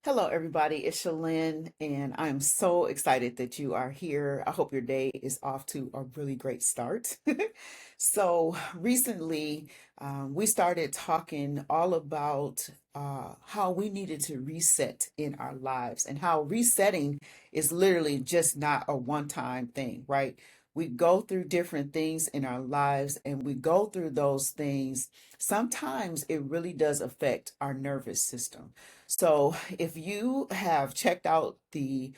Hello, everybody. It's Shalyn, and I'm so excited that you are here. I hope your day is off to a really great start. So, recently, we started talking all about how we needed to reset in our lives and how resetting is literally just not a one-time thing, right? We go through different things in our lives and we go through those things. Sometimes it really does affect our nervous system. So if you have checked out the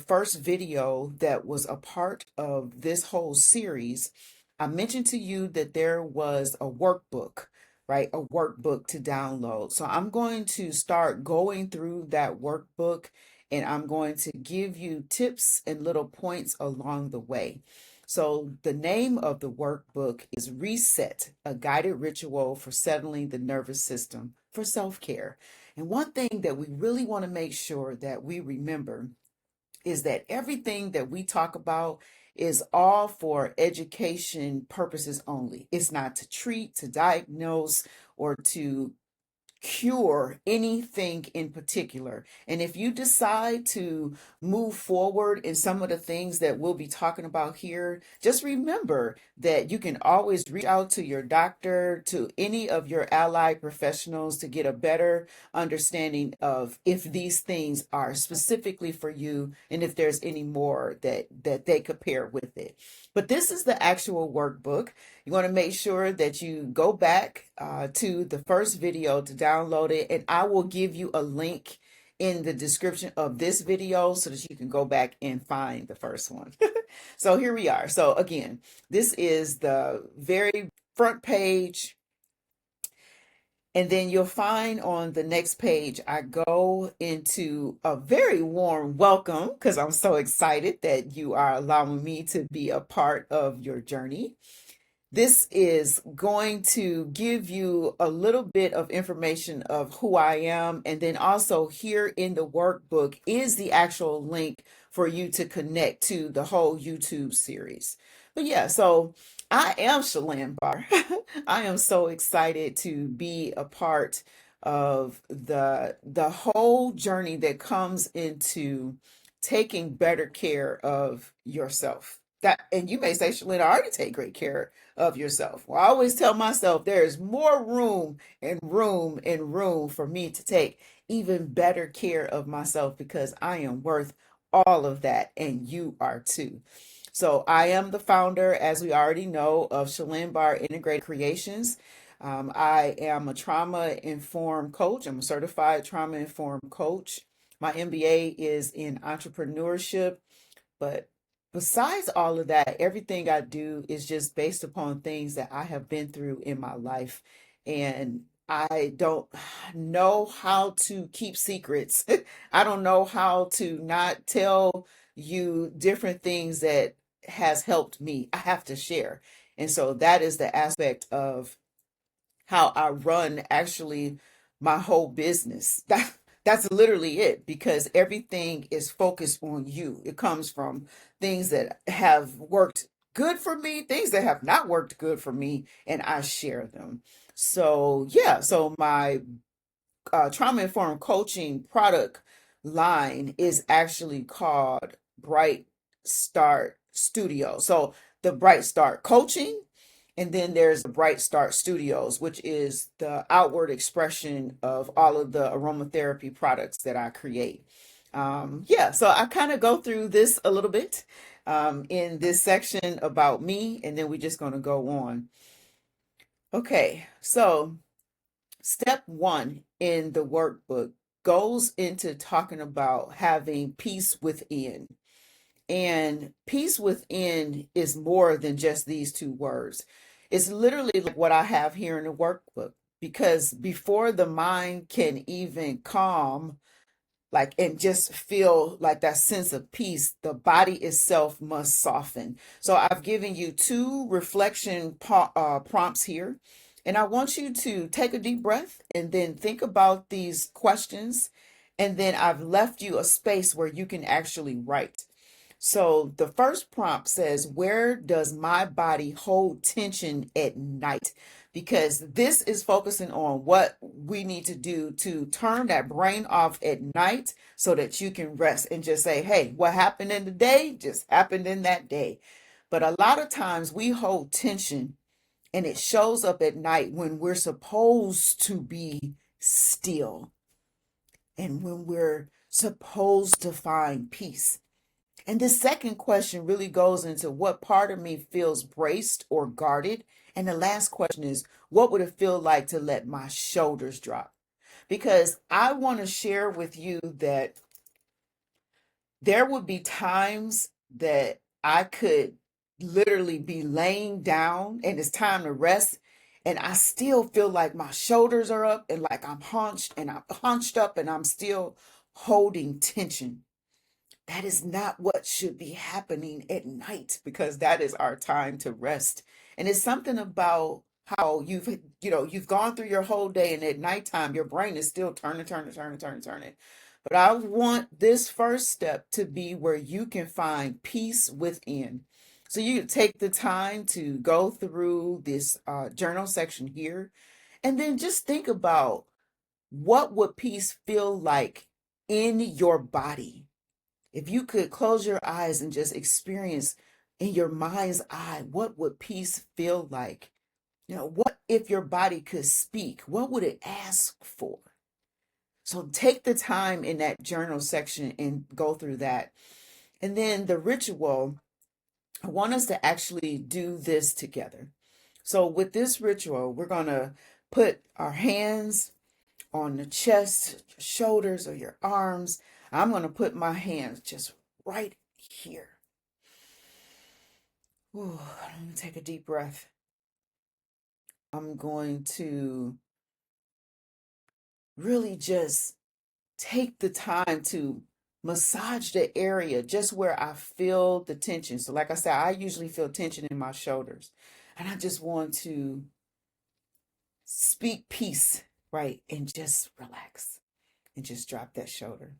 first video that was a part of this whole series, I mentioned to you that there was a workbook, right? A workbook to download. So I'm going to start going through that workbook and I'm going to give you tips and little points along the way. So the name of the workbook is Reset, a guided ritual for settling the nervous system for self-care. And one thing that we really want to make sure that we remember is that everything that we talk about is all for education purposes only. It's not to treat, to diagnose, or to cure anything in particular. And if you decide to move forward in some of the things that we'll be talking about here, just remember that you can always reach out to your doctor, to any of your allied professionals to get a better understanding of if these things are specifically for you and if there's any more that they could pair with it. But this is the actual workbook. You want to make sure that you go back to the first video to download it, and I will give you a link in the description of this video so that you can go back and find the first one. So here we are. So again, this is the very front page. And then you'll find on the next page, I go into a very warm welcome because I'm so excited that you are allowing me to be a part of your journey. This is going to give you a little bit of information of who I am. And then also here in the workbook is the actual link for you to connect to the whole YouTube series. But yeah, so I am Shalyn Barr. I am so excited to be a part of the whole journey that comes into taking better care of yourself. That, and you may say, Shalyn, I already take great care of yourself. Well, I always tell myself there is more room and room and room for me to take even better care of myself because I am worth all of that, and you are too. So I am the founder, as we already know, of Shalyn Barr Integrated Creations. I am a trauma-informed coach. I'm a certified trauma-informed coach. My MBA is in entrepreneurship, but besides all of that, everything I do is just based upon things that I have been through in my life. And I don't know how to keep secrets. I don't know how to not tell you different things that has helped me. I have to share. And so that is the aspect of how I run actually my whole business. That's literally it because everything is focused on you. It comes from things that have worked good for me, things that have not worked good for me, and I share them. So, yeah, so my trauma informed coaching product line is actually called Bright Start Studio. So, the Bright Start Coaching, and then there's the Bright Start Studios, which is the outward expression of all of the aromatherapy products that I create. Yeah, so I kind of go through this a little bit in this section about me, and then we're just going to go on. Okay, so step one in the workbook goes into talking about having peace within. And peace within is more than just these two words. It's literally like what I have here in the workbook. Because before the mind can even calm, like, and just feel like that sense of peace, the body itself must soften. So I've given you two reflection prompts here. And I want you to take a deep breath and then think about these questions. And then I've left you a space where you can actually write. So the first prompt says, where does my body hold tension at night? because this is focusing on what we need to do to turn that brain off at night so that you can rest and just say, hey, what happened in the day just happened in that day. But a lot of times we hold tension and it shows up at night when we're supposed to be still and when we're supposed to find peace. And this second question really goes into what part of me feels braced or guarded. And the last question is, what would it feel like to let my shoulders drop? Because I want to share with you that there would be times that I could literally be laying down and it's time to rest. And I still feel like my shoulders are up and like I'm hunched up and I'm still holding tension. That is not what should be happening at night because that is our time to rest. And it's something about how you've gone through your whole day and at nighttime, your brain is still turning. But I want this first step to be where you can find peace within. So you can take the time to go through this journal section here and then just think about what would peace feel like in your body. If you could close your eyes and just experience in your mind's eye, what would peace feel like? What if your body could speak? What would it ask for? So take the time in that journal section and go through that. And then the ritual, I want us to actually do this together. So with this ritual, we're going to put our hands on the chest, your shoulders, or your arms. I'm going to put my hands just right here. Ooh, let me take a deep breath. I'm going to really just take the time to massage the area just where I feel the tension. So like I said, I usually feel tension in my shoulders. And I just want to speak peace, right? And just relax and just drop that shoulder.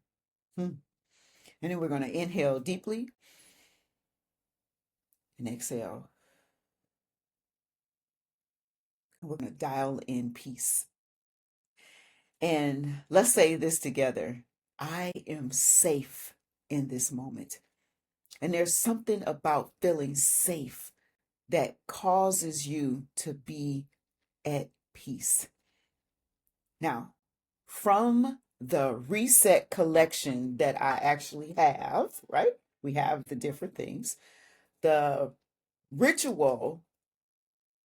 And then we're going to inhale deeply and exhale. We're going to dial in peace. And let's say this together. I am safe in this moment. And there's something about feeling safe that causes you to be at peace. Now, from the reset collection that I actually have, right? We have the different things. The ritual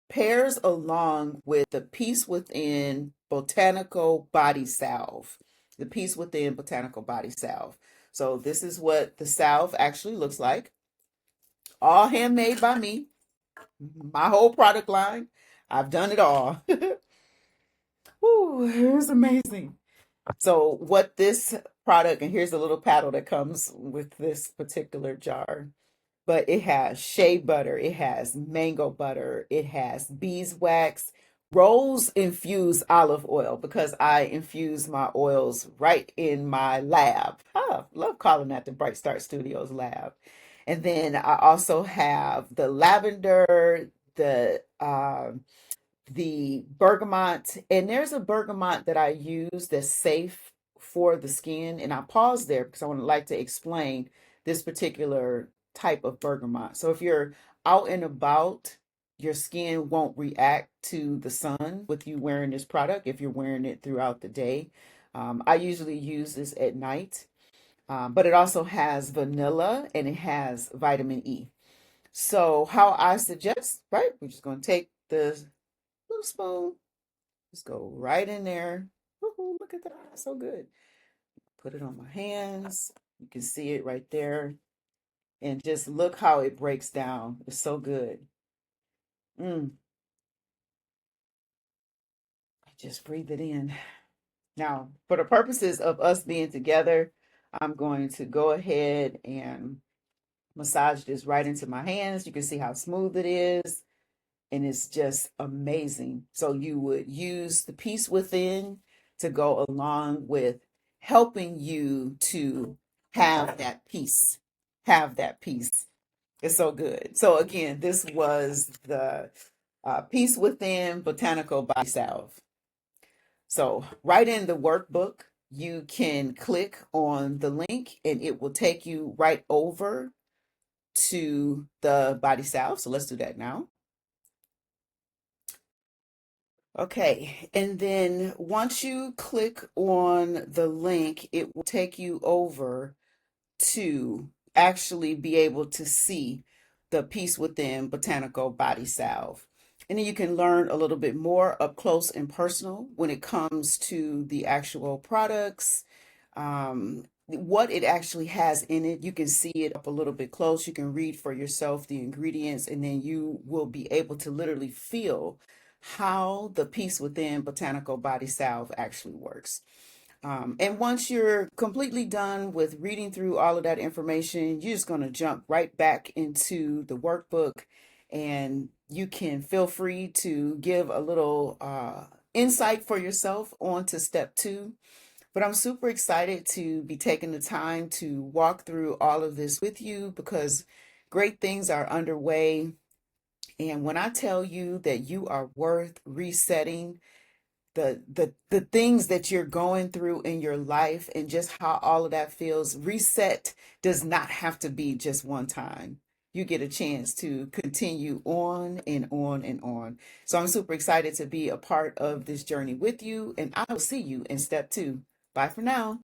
pairs along with the Peace Within Botanical Body Salve. The Peace Within Botanical Body Salve. So this is what the salve actually looks like. All handmade by me. My whole product line. I've done it all. Ooh, it was amazing. So what this product, and here's a little paddle that comes with this particular jar. But it has shea butter, it has mango butter, it has beeswax, rose infused olive oil because I infuse my oils right in my lab. I love calling that the Bright Start Studios lab. And then I also have the lavender, the bergamot, and there's a bergamot that I use that's safe for the skin. And I pause there because I would like to explain this particular type of bergamot. So if you're out and about, your skin won't react to the sun with you wearing this product if you're wearing it throughout the day. I usually use this at night, but it also has vanilla and it has vitamin E. So how I suggest, right? We're just going to take the little spoon. Just go right in there. Woohoo, look at that. That's so good. Put it on my hands. You can see it right there. And just look how it breaks down. It's so good. Mm. Just breathe it in. Now, for the purposes of us being together, I'm going to go ahead and massage this right into my hands. You can see how smooth it is. And it's just amazing. So you would use the peace within to go along with helping you to have that peace. Have that peace. It's so good. So again, this was the Peace Within Botanical Body Salve. So, right in the workbook, you can click on the link and it will take you right over to the body salve. So, let's do that now. Okay, and then once you click on the link, it will take you over to actually be able to see the Peace Within Botanical Body Salve. And then you can learn a little bit more up close and personal when it comes to the actual products, what it actually has in it. You can see it up a little bit close. You can read for yourself the ingredients, and then you will be able to literally feel how the Peace Within Botanical Body Salve actually works. And once you're completely done with reading through all of that information, you're just going to jump right back into the workbook, and you can feel free to give a little insight for yourself onto step 2. But I'm super excited to be taking the time to walk through all of this with you because great things are underway. And when I tell you that you are worth resetting, the things that you're going through in your life and just how all of that feels, reset does not have to be just one time. You get a chance to continue on and on and on. So I'm super excited to be a part of this journey with you, and I will see you in step 2. Bye for now.